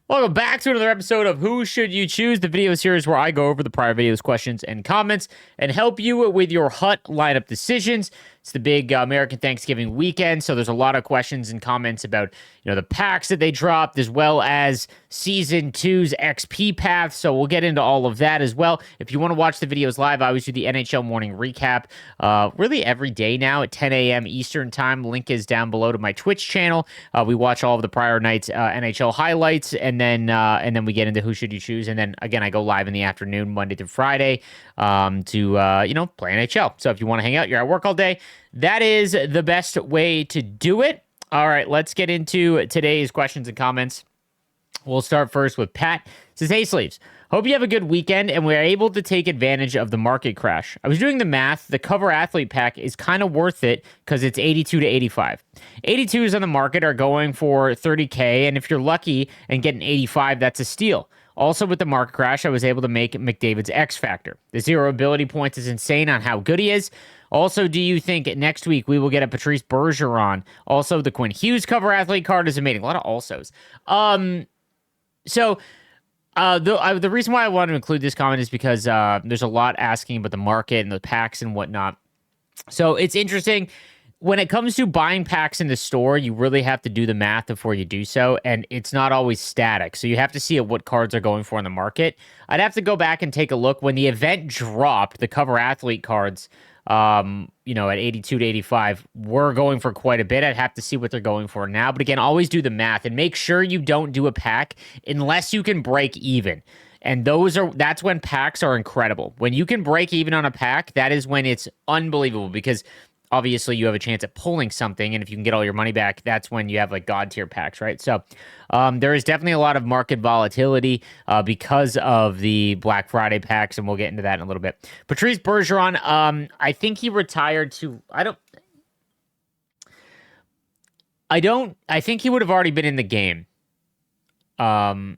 Welcome back to another episode of Who Should You Choose, the video series where I go over the prior videos, questions, and comments and help you with your HUT lineup decisions. It's the big American Thanksgiving weekend, so there's a lot of questions and comments about, the packs that they dropped, as well as Season 2's XP path, so we'll get into all of that as well. If you want to watch the videos live, I always do the NHL morning recap, really every day now at 10 a.m. Eastern Time. Link is down below to my Twitch channel. We watch all of the prior night's NHL highlights, and then we get into Who Should You Choose, and then, again, I go live in the afternoon, Monday through Friday, to play NHL. So if you want to hang out, you're at work all day, that is the best way to do it. All right, let's get into today's questions and comments. We'll start first with Pat. It says, "Hey, Sleeves. Hope you have a good weekend and we're able to take advantage of the market crash. I was doing the math. The cover athlete pack is kind of worth it because it's 82 to 85. 82s on the market are going for 30K, and if you're lucky and get an 85, that's a steal. Also, with the market crash, I was able to make McDavid's X Factor. The zero ability points is insane on how good he is. Also, do you think next week we will get a Patrice Bergeron? Also, the Quinn Hughes cover athlete card is amazing." A lot of alsos. The reason why I wanted to include this comment is because there's a lot asking about the market and the packs and whatnot. So it's interesting. When it comes to buying packs in the store, you really have to do the math before you do so, and it's not always static. So you have to see at what cards are going for in the market. I'd have to go back and take a look. When the event dropped, the cover athlete cards, at 82 to 85, we're going for quite a bit. I'd have to see what they're going for now. But again, always do the math and make sure you don't do a pack unless you can break even. And that's when packs are incredible. When you can break even on a pack, that is when it's unbelievable, because obviously you have a chance at pulling something, and if you can get all your money back, that's when you have like god tier packs, right? So there is definitely a lot of market volatility because of the Black Friday packs, and we'll get into that in a little bit. Patrice Bergeron, I think he retired to I think he would have already been in the game. To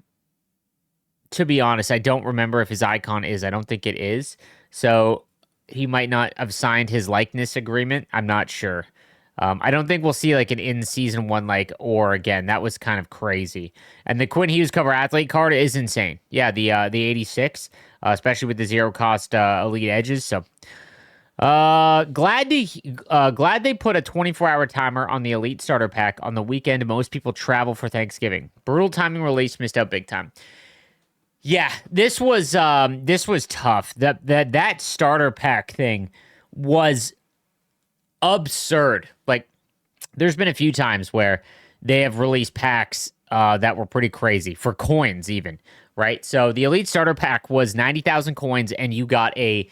be honest, I don't remember if his icon is. I don't think it is. So he might not have signed his likeness agreement. I'm not sure. I don't think we'll see like an in-season one or again. That was kind of crazy. And the Quinn Hughes cover athlete card is insane. Yeah, the 86, especially with the zero cost elite edges. So glad they put a 24-hour timer on the elite starter pack on the weekend. Most people travel for Thanksgiving. Brutal timing release, missed out big time. Yeah, this was tough. That starter pack thing was absurd. Like, there's been a few times where they have released packs that were pretty crazy for coins, even, right? So the Elite Starter Pack was 90,000 coins, and you got a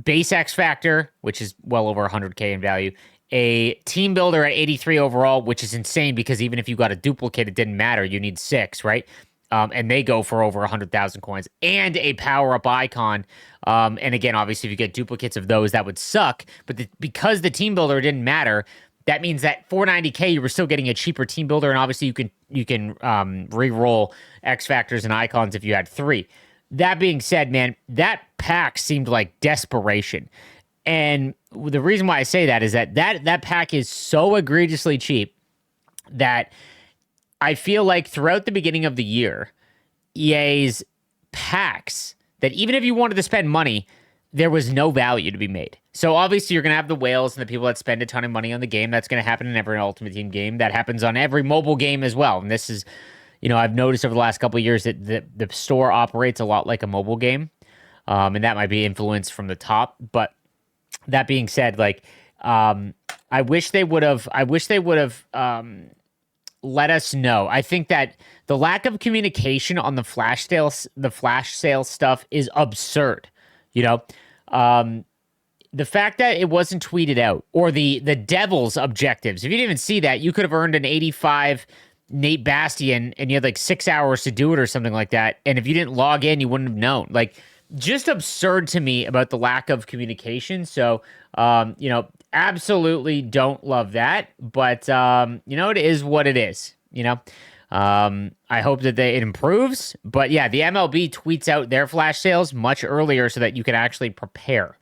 base X Factor, which is well over 100K in value, a Team Builder at 83 overall, which is insane because even if you got a duplicate, it didn't matter. You need 6, right? And they go for over 100,000 coins, and a power-up icon. And again, obviously, if you get duplicates of those, that would suck. But because the team builder didn't matter, that means that 490K, you were still getting a cheaper team builder, and obviously you can re-roll X Factors and icons if you had 3. That being said, man, that pack seemed like desperation. And the reason why I say that is that pack is so egregiously cheap that I feel like throughout the beginning of the year, EA's packs, that even if you wanted to spend money, there was no value to be made. So obviously you're going to have the whales and the people that spend a ton of money on the game. That's going to happen in every Ultimate Team game. That happens on every mobile game as well. And this is, I've noticed over the last couple of years that the store operates a lot like a mobile game. And that might be influenced from the top. But that being said, I wish they would have let us know. I think that the lack of communication on the flash sale stuff is absurd. The fact that it wasn't tweeted out, or the Devils' objectives. If you didn't even see that, you could have earned an 85 Nate Bastian, and you had 6 hours to do it or something like that. And if you didn't log in, you wouldn't have known. Just absurd to me about the lack of communication. So, absolutely don't love that, but it is what it is. I hope that it improves, but yeah, the MLB tweets out their flash sales much earlier so that you can actually prepare.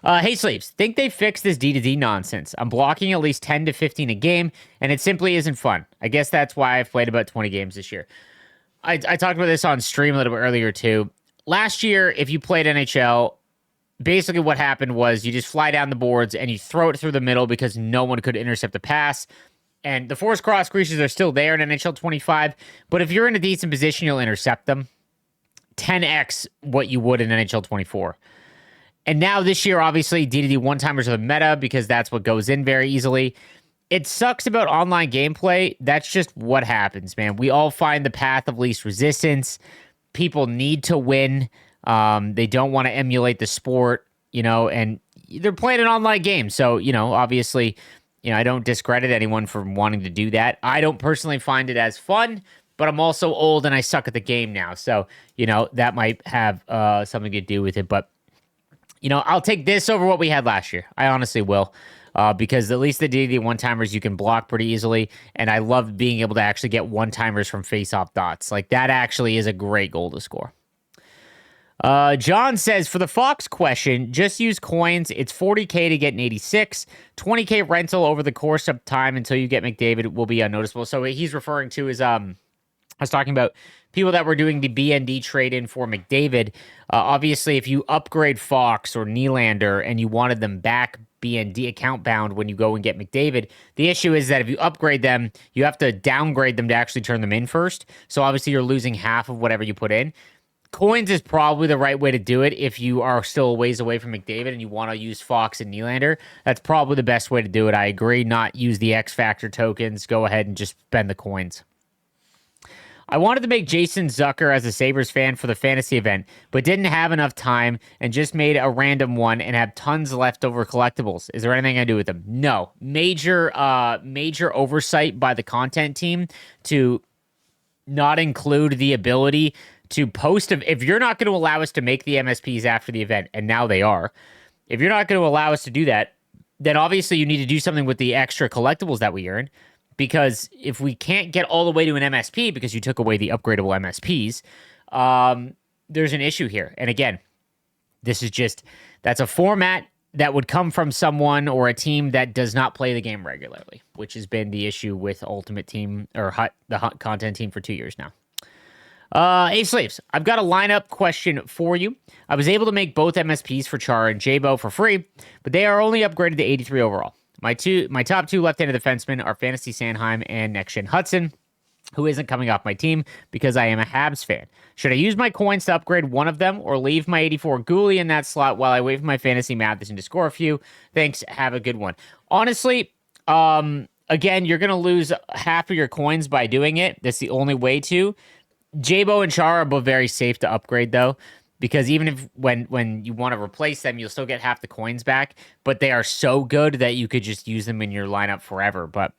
Hey, Sleeves, think they fixed this D2D nonsense? I'm blocking at least 10 to 15 a game, and it simply isn't fun. I guess that's why I've played about 20 games this year. I talked about this on stream a little bit earlier, too. Last year, if you played NHL, basically what happened was you just fly down the boards and you throw it through the middle because no one could intercept the pass. And the forced cross creases are still there in NHL 25, but if you're in a decent position, you'll intercept them 10x what you would in NHL 24. And now this year, obviously, D2D one-timers are the meta because that's what goes in very easily. It sucks about online gameplay. That's just what happens, man. We all find the path of least resistance. People need to win. They don't want to emulate the sport, and they're playing an online game. So, obviously, I don't discredit anyone for wanting to do that. I don't personally find it as fun, but I'm also old and I suck at the game now. So, that might have something to do with it. But, I'll take this over what we had last year. I honestly will. Because at least the D&D one-timers you can block pretty easily, and I love being able to actually get one-timers from face-off dots. Like, that actually is a great goal to score. John says, for the Fox question, just use coins. It's 40K to get an 86. 20K rental over the course of time until you get McDavid will be unnoticeable. So what he's referring to is, I was talking about people that were doing the BND trade-in for McDavid. Obviously, if you upgrade Fox or Nylander and you wanted them back BND account bound when you go and get McDavid, the issue is that if you upgrade them, you have to downgrade them to actually turn them in first. So obviously, you're losing half of whatever you put in. Coins is probably the right way to do it if you are still a ways away from McDavid and you want to use Fox and Nylander. That's probably the best way to do it. I agree. Not use the X Factor tokens. Go ahead and just spend the coins. I wanted to make Jason Zucker as a Sabres fan for the fantasy event, but didn't have enough time and just made a random one and have tons left over collectibles. Is there anything I do with them? No. Major oversight by the content team to not include the ability to post. If you're not going to allow us to make the MSPs after the event, and now they are, if you're not going to allow us to do that, then obviously you need to do something with the extra collectibles that we earn. Because if we can't get all the way to an MSP because you took away the upgradable MSPs, there's an issue here. And again, that's a format that would come from someone or a team that does not play the game regularly, which has been the issue with Ultimate Team or the Hut content team for 2 years now. Hey, Slaves, I've got a lineup question for you. I was able to make both MSPs for Char and Jabo for free, but they are only upgraded to 83 overall. My top two left-handed defensemen are Fantasy Sanheim and Next Gen Hudson, who isn't coming off my team because I am a Habs fan. Should I use my coins to upgrade one of them or leave my 84 Ghoulie in that slot while I wait for my Fantasy Matheson to score a few? Thanks. Have a good one. Honestly, again, you're going to lose half of your coins by doing it. That's the only way to. Jabo and Char are both very safe to upgrade, though. Because even if when you want to replace them, you'll still get half the coins back. But they are so good that you could just use them in your lineup forever. But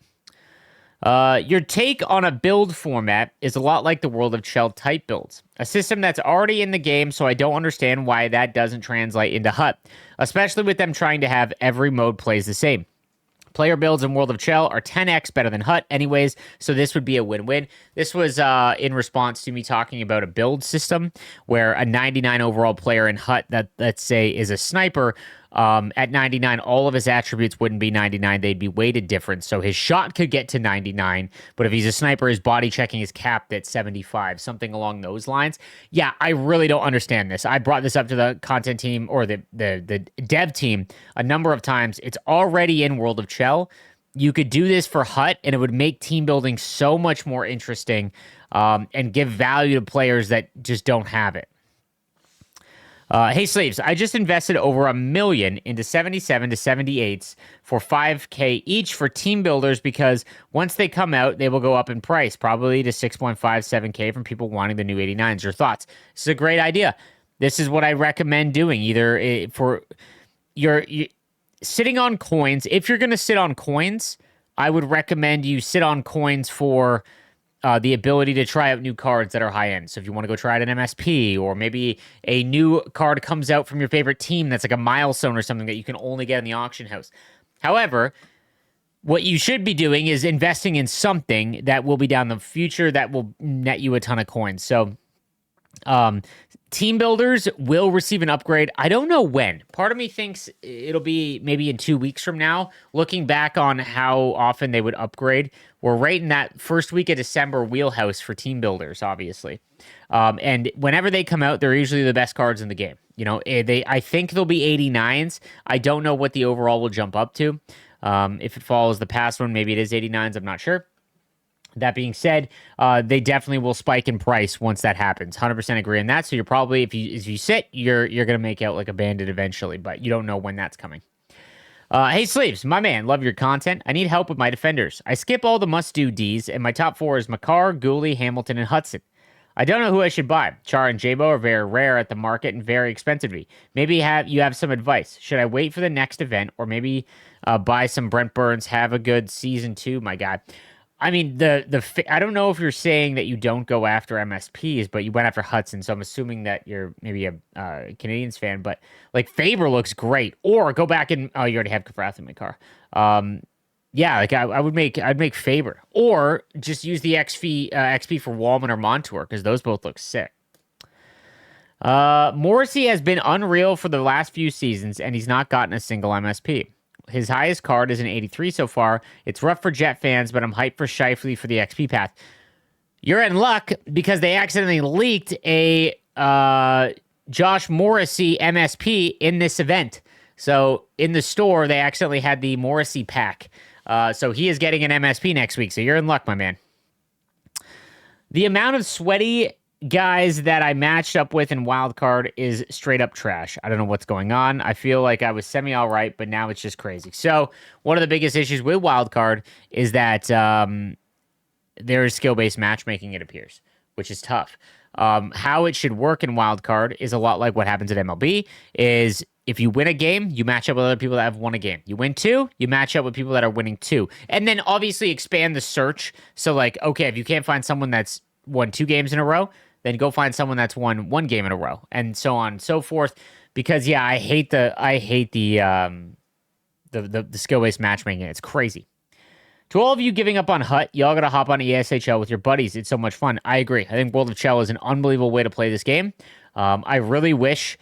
your take on a build format is a lot like the World of Chell type builds. A system that's already in the game, so I don't understand why that doesn't translate into Hut. Especially with them trying to have every mode plays the same. Player builds in World of Chell are 10x better than Hut anyways, so this would be a win-win. This was in response to me talking about a build system where a 99 overall player in Hut that, let's say, is a sniper, at 99, all of his attributes wouldn't be 99. They'd be weighted different, so his shot could get to 99, but if he's a sniper, his body checking is capped at 75, something along those lines. Yeah, I really don't understand this. I brought this up to the content team or the dev team a number of times. It's already in World of Chell. You could do this for Hut, and it would make team building so much more interesting and give value to players that just don't have it. Hey, Slaves, I just invested over $1 million into 77 to 78s for 5K each for team builders because once they come out, they will go up in price, probably to 6.57K from people wanting the new 89s. Your thoughts? This is a great idea. This is what I recommend doing, either for your sitting on coins. If you're going to sit on coins, I would recommend you sit on coins for the ability to try out new cards that are high-end. So if you want to go try out an MSP, or maybe a new card comes out from your favorite team that's like a milestone or something that you can only get in the auction house. However, what you should be doing is investing in something that will be down the future that will net you a ton of coins. So Um, Team builders will receive an upgrade. I don't know when. Part of me thinks it'll be maybe in 2 weeks from now. Looking back on how often they would upgrade, we're right in that first week of December wheelhouse for team builders, obviously. And whenever they come out, they're usually the best cards in the game. I think they'll be 89s. I don't know what the overall will jump up to. If it follows the past one, maybe it is 89s. I'm not sure. That being said, they definitely will spike in price once that happens. 100% agree on that. So you're probably, if you sit, you're gonna make out like a bandit eventually, but you don't know when that's coming. Hey Sleeves, my man, love your content. I need help with my defenders. I skip all the must-do Ds, and my top four is Makar, Gooley, Hamilton, and Hudson. I don't know who I should buy. Char and Jabo are very rare at the market and very expensive to me. Maybe you have some advice. Should I wait for the next event, or maybe buy some Brent Burns? Have a good season 2, my guy. I mean, I don't know if you're saying that you don't go after MSPs, but you went after Hudson, so I'm assuming that you're maybe a Canadians fan. But like Faber looks great, or go back and you already have Kafrath in my car. Yeah, like I'd make Faber, or just use the XP for Wallman or Montour because those both look sick. Morrissey has been unreal for the last few seasons, and he's not gotten a single MSP. His highest card is an 83 so far. It's rough for Jet fans, but I'm hyped for Shifley for the XP path. You're in luck because they accidentally leaked a Josh Morrissey MSP in this event. So in the store, they accidentally had the Morrissey pack. So he is getting an MSP next week. So you're in luck, my man. The amount of sweaty guys that I matched up with in wildcard is straight up trash. I don't know what's going on. I feel like I was semi all right, but now it's just crazy. So one of the biggest issues with wildcard is that there is skill-based matchmaking, it appears, which is tough. How it should work in wildcard is a lot like what happens at MLB, is if you win a game, you match up with other people that have won a game. You win 2, you match up with people that are winning 2. And then obviously expand the search. So like, okay, if you can't find someone that's won 2 games in a row, then go find someone that's won 1 game in a row, and so on and so forth. Because yeah, I hate the skill-based matchmaking. It's crazy. To all of you giving up on Hut, y'all gotta hop on ESHL with your buddies. It's so much fun. I agree. I think World of Chell is an unbelievable way to play this game. I really wish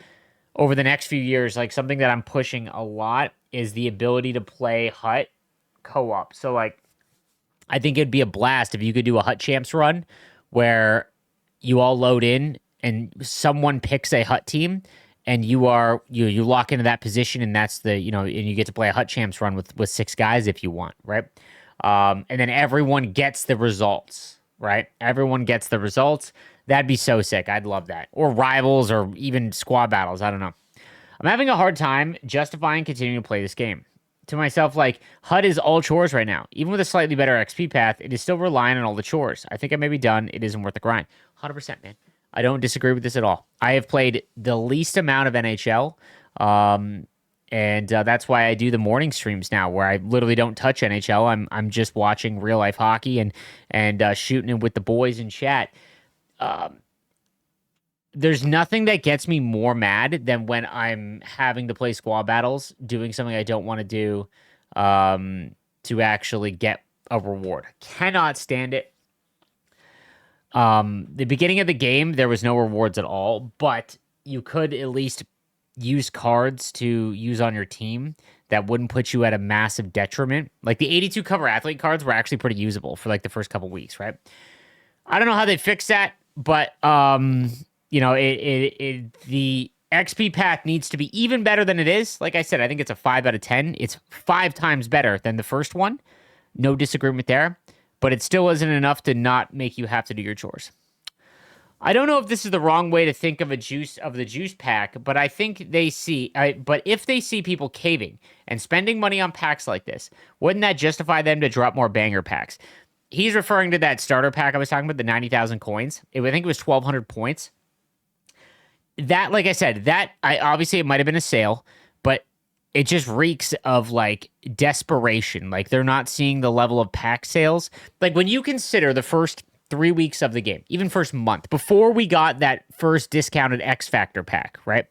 over the next few years, like something that I'm pushing a lot is the ability to play Hut co-op. So like, I think it'd be a blast if you could do a Hut Champs run where you all load in and someone picks a Hut team and you lock into that position, and that's and you get to play a Hut Champs run with 6 guys if you want, right? And then everyone gets the results, right? Everyone gets the results. That'd be so sick. I'd love that. Or rivals or even squad battles. I don't know. I'm having a hard time justifying continuing to play this game. To myself, like, HUD is all chores right now. Even with a slightly better XP path, it is still relying on all the chores. I think I may be done. It isn't worth the grind. 100%, man. I don't disagree with this at all. I have played the least amount of NHL, and that's why I do the morning streams now, where I literally don't touch NHL. I'm just watching real life hockey and shooting it with the boys in chat. There's nothing that gets me more mad than when I'm having to play squad battles, doing something I don't want to do, to actually get a reward. Cannot stand it. The beginning of the game, there was no rewards at all, but you could at least use cards to use on your team that wouldn't put you at a massive detriment. Like the 82 cover athlete cards were actually pretty usable for like the first couple weeks, right? I don't know how they fix that, but the XP path needs to be even better than it is. Like I said, I think it's a 5 out of 10. It's 5 times better than the first one. No disagreement there. But it still isn't enough to not make you have to do your chores. I don't know if this is the wrong way to think of the juice pack, but I think but if they see people caving and spending money on packs like this, wouldn't that justify them to drop more banger packs? He's referring to that starter pack I was talking about, the 90,000 coins. I think it was 1,200 points. That, like I said, obviously it might have been a sale, but it just reeks of like desperation. Like they're not seeing the level of pack sales. Like when you consider the first 3 weeks of the game, even first month, before we got that first discounted X Factor pack, right?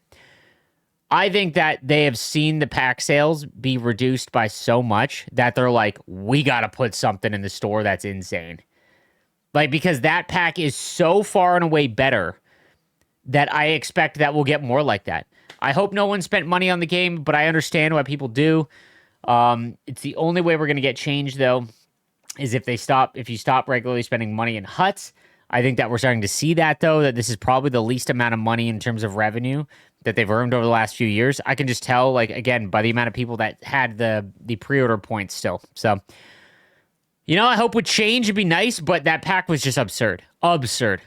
I think that they have seen the pack sales be reduced by so much that they're like, we got to put something in the store that's insane. Like, because that pack is so far and away better that I expect that we'll get more like that. I hope no one spent money on the game, but I understand why people do. It's the only way we're going to get change, though, is if you stop regularly spending money in huts. I think that we're starting to see that, though, that this is probably the least amount of money in terms of revenue that they've earned over the last few years. I can just tell, like, again, by the amount of people that had the pre-order points still. So, I hope would change. It'd be nice, but that pack was just absurd. Absurd.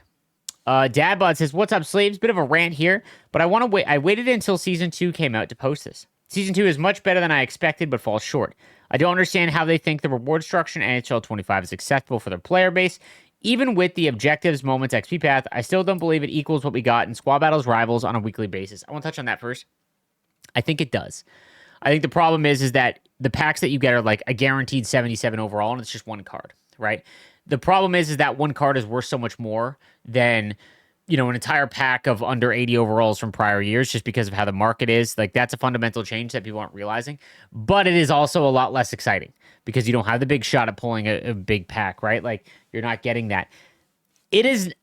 Dadbot says, "What's up, slaves? Bit of a rant here, but I want to wait. I waited until season 2 came out to post this. Season 2 is much better than I expected, but falls short. I don't understand how they think the reward structure in NHL 25 is acceptable for their player base. Even with the objectives, moments, XP path, I still don't believe it equals what we got in Squad Battles Rivals on a weekly basis." I want to touch on that first. I think it does. I think the problem is that the packs that you get are like a guaranteed 77 overall, and it's just one card, right? The problem is that one card is worth so much more than, an entire pack of under 80 overalls from prior years, just because of how the market is. Like, that's a fundamental change that people aren't realizing. But it is also a lot less exciting because you don't have the big shot at pulling a big pack, right? Like, you're not getting that. It is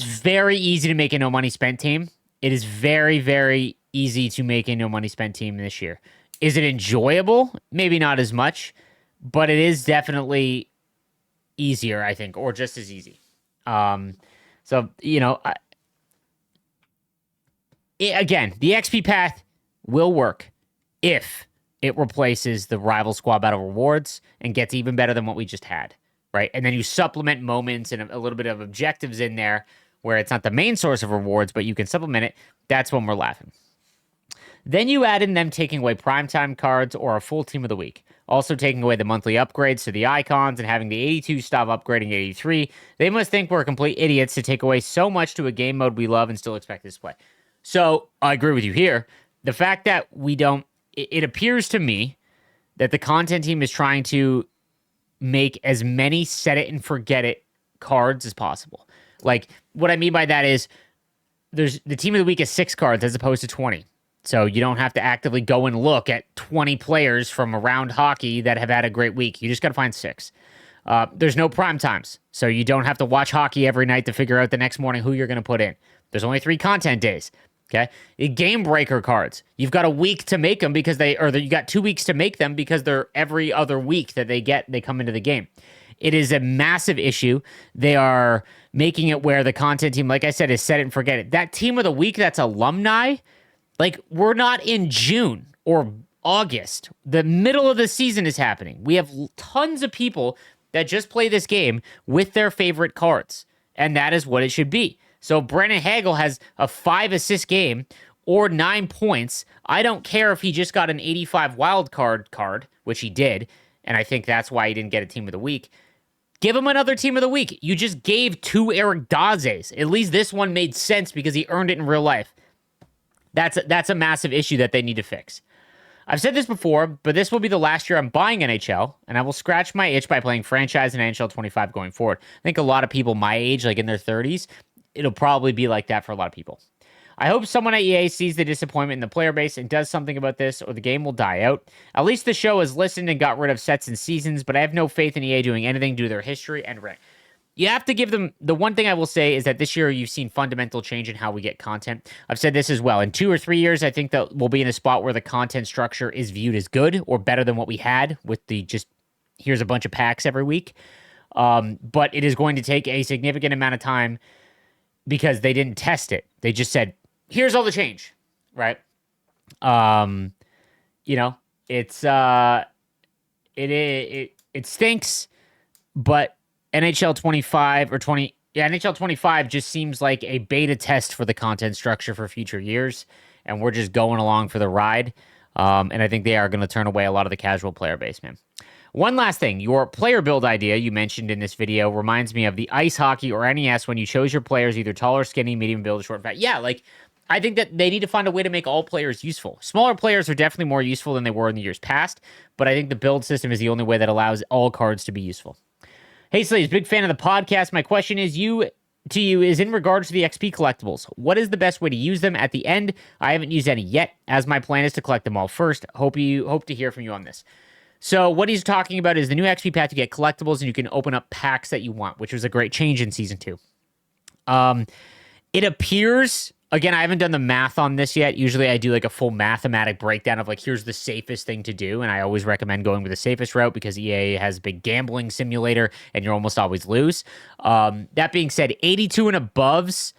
very easy to make a no money spent team. It is very, very easy to make a no money spent team this year. Is it enjoyable? Maybe not as much, but it is definitely easier, I think, or just as easy. Again, the XP path will work if it replaces the rival squad battle rewards and gets even better than what we just had, right? And then you supplement moments and a little bit of objectives in there where it's not the main source of rewards, but you can supplement it. That's when we're laughing. Then you add in them taking away primetime cards or a full team of the week. Also taking away the monthly upgrades to the icons and having the 82 stop upgrading 83. They must think we're complete idiots to take away so much to a game mode we love and still expect this play. So I agree with you here. The fact that we don't, it appears to me that the content team is trying to make as many set it and forget it cards as possible. Like, what I mean by that is there's the team of the week is 6 cards as opposed to 20. So you don't have to actively go and look at 20 players from around hockey that have had a great week. You just got to find 6. There's no prime times, so you don't have to watch hockey every night to figure out the next morning who you're going to put in. There's only 3 content days. Okay, game breaker cards. You've got a week to make them you got 2 weeks to make them because they're every other week that they come into the game. It is a massive issue. They are making it where the content team, like I said, is set it and forget it. That team of the week that's alumni, like, we're not in June or August. The middle of the season is happening. We have tons of people that just play this game with their favorite cards, and that is what it should be. So Brennan Hagel has a 5-assist game or 9 points. I don't care if he just got an 85 wild card, which he did, and I think that's why he didn't get a team of the week. Give him another team of the week. You just gave 2 Eric Dazes. At least this one made sense because he earned it in real life. That's a massive issue that they need to fix. I've said this before, but this will be the last year I'm buying NHL, and I will scratch my itch by playing franchise in NHL 25 going forward. I think a lot of people my age, like in their 30s, it'll probably be like that for a lot of people. I hope someone at EA sees the disappointment in the player base and does something about this, or the game will die out. At least the show has listened and got rid of sets and seasons, but I have no faith in EA doing anything due to their history and rank. You have to give them, the one thing I will say is that this year you've seen fundamental change in how we get content. I've said this as well. In 2 or 3 years, I think that we'll be in a spot where the content structure is viewed as good or better than what we had with the just, here's a bunch of packs every week. But it is going to take a significant amount of time because they didn't test it. They just said, here's all the change, right? It stinks, but NHL 25 just seems like a beta test for the content structure for future years, and we're just going along for the ride. And I think they are going to turn away a lot of the casual player base, man. One last thing, your player build idea you mentioned in this video reminds me of the ice hockey or NES when you chose your players either tall or skinny, medium build, short, fat. Yeah, like, I think that they need to find a way to make all players useful. Smaller players are definitely more useful than they were in the years past, but I think the build system is the only way that allows all cards to be useful. Hey, Slaves, big fan of the podcast. My question is is in regards to the XP collectibles. What is the best way to use them at the end? I haven't used any yet, as my plan is to collect them all first. Hope to hear from you on this. So what he's talking about is the new XP pack to get collectibles, and you can open up packs that you want, which was a great change in Season 2. It appears Again, I haven't done the math on this yet. Usually I do like a full mathematic breakdown of like, here's the safest thing to do. And I always recommend going with the safest route because EA has a big gambling simulator and you almost always lose. That being said, 82 and aboves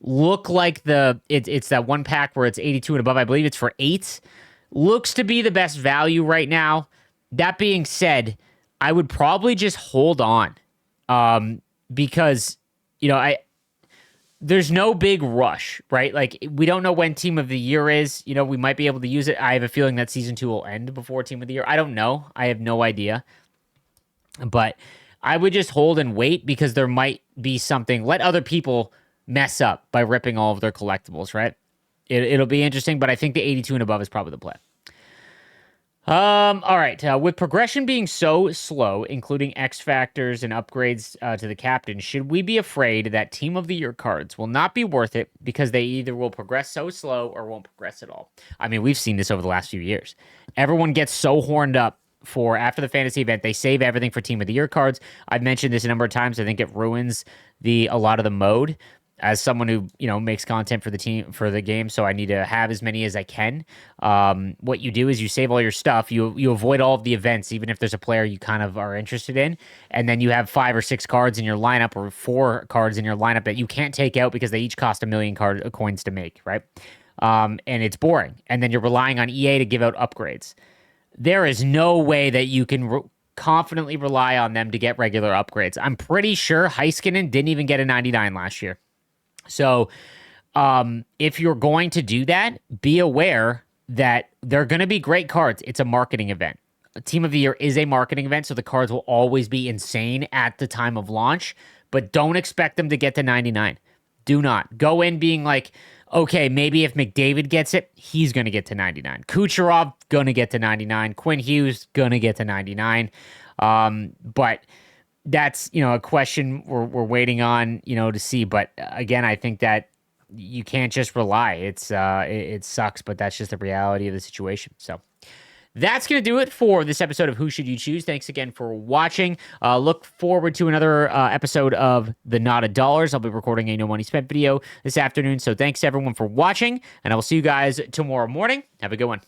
look like it's that one pack where it's 82 and above. I believe it's for 8. Looks to be the best value right now. That being said, I would probably just hold on because, there's no big rush, right? Like, we don't know when Team of the Year is. We might be able to use it. I have a feeling that Season 2 will end before Team of the Year. I don't know. I have no idea. But I would just hold and wait because there might be something. Let other people mess up by ripping all of their collectibles, right? It'll be interesting, but I think the 82 and above is probably the play. All right. With progression being so slow, including X factors and upgrades to the captain, should we be afraid that Team of the Year cards will not be worth it because they either will progress so slow or won't progress at all? I mean, we've seen this over the last few years. Everyone gets so horned up for after the fantasy event, they save everything for Team of the Year cards. I've mentioned this a number of times. I think it ruins a lot of the mode. As someone who makes content for the game, so I need to have as many as I can. What you do is you save all your stuff. You avoid all of the events, even if there's a player you kind of are interested in, and then you have 5 or 6 cards in your lineup or 4 cards in your lineup that you can't take out because they each cost 1 million coins to make, right? And it's boring. And then you're relying on EA to give out upgrades. There is no way that you can confidently rely on them to get regular upgrades. I'm pretty sure Heiskanen didn't even get a 99 last year. So if you're going to do that, be aware that they're going to be great cards. It's a marketing event. A Team of the Year is a marketing event, so the cards will always be insane at the time of launch, but don't expect them to get to 99. Do not. Go in being like, okay, maybe if McDavid gets it, he's going to get to 99. Kucherov, going to get to 99. Quinn Hughes, going to get to 99. But that's, a question we're waiting on, to see. But again, I think that you can't just rely. It sucks, but that's just the reality of the situation. So that's going to do it for this episode of Who Should You Choose? Thanks again for watching. Look forward to another episode of The Not a Dollars. I'll be recording a No Money Spent video this afternoon. So thanks everyone for watching, and I will see you guys tomorrow morning. Have a good one.